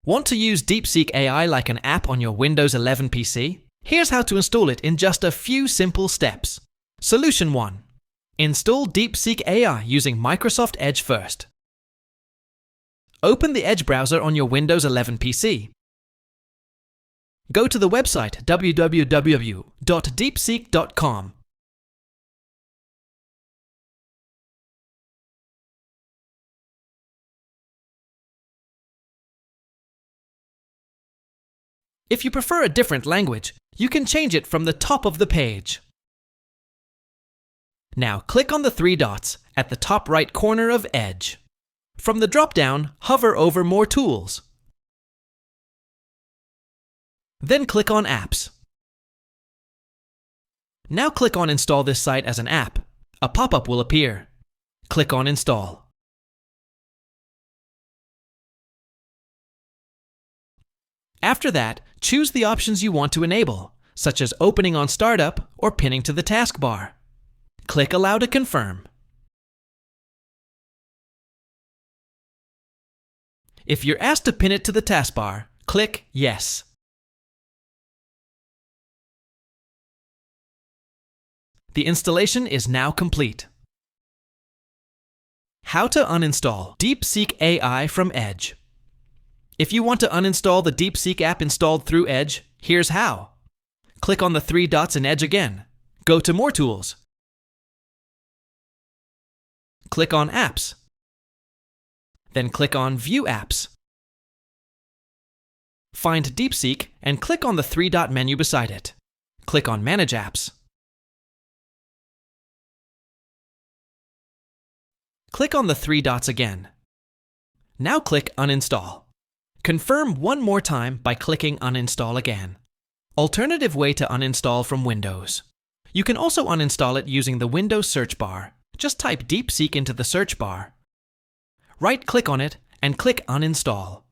Want to use DeepSeek AI like an app on your Windows 11 PC? Here's how to install it in just a few simple steps. Solution 1. Install DeepSeek AI using Microsoft Edge first. Open the Edge browser on your Windows 11 PC. Go to the website www.deepseek.com. If you prefer a different language, you can change it from the top of the page. Now click on the three dots at the top right corner of Edge. From the drop-down, hover over More Tools. Then click on Apps. Now click on Install this site as an app. A pop-up will appear. Click on Install. After that, choose the options you want to enable, such as opening on startup or pinning to the taskbar. Click Allow to confirm. If you're asked to pin it to the taskbar, click Yes. The installation is now complete. How to uninstall DeepSeek AI from Edge. If you want to uninstall the DeepSeek app installed through Edge, here's how. Click on the three dots in Edge again. Go to More Tools. Click on Apps. Then click on View Apps. Find DeepSeek and click on the three-dot menu beside it. Click on Manage Apps. Click on the three dots again. Now click Uninstall. Confirm one more time by clicking Uninstall again. Alternative way to uninstall from Windows. You can also uninstall it using the Windows search bar. Just type DeepSeek into the search bar. Right-click on it and click Uninstall.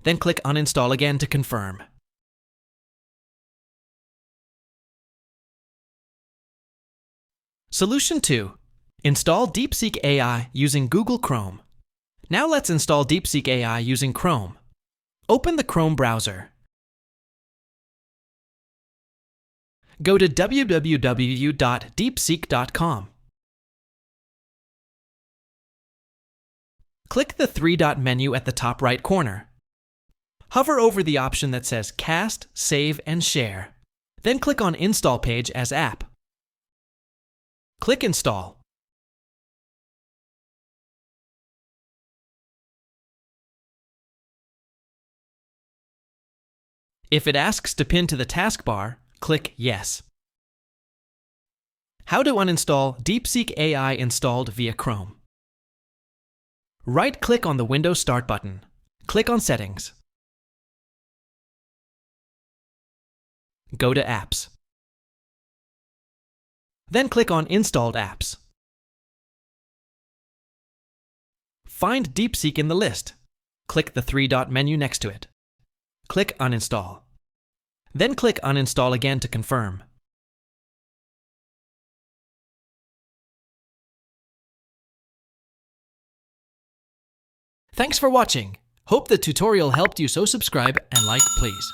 Then click Uninstall again to confirm. Solution 2. Install DeepSeek AI using Google Chrome. Now let's install DeepSeek AI using Chrome. Open the Chrome browser. Go to www.deepseek.com. Click the three-dot menu at the top right corner. Hover over the option that says Cast, Save, and Share. Then click on Install page as app. Click Install. If it asks to pin to the taskbar, click Yes. How to uninstall DeepSeek AI installed via Chrome. Right-click on the Windows Start button. Click on Settings. Go to Apps. Then click on Installed Apps. Find DeepSeek in the list. Click the three-dot menu next to it. Click Uninstall. Then click Uninstall again to confirm. Thanks for watching. Hope the tutorial helped you, so subscribe and like please.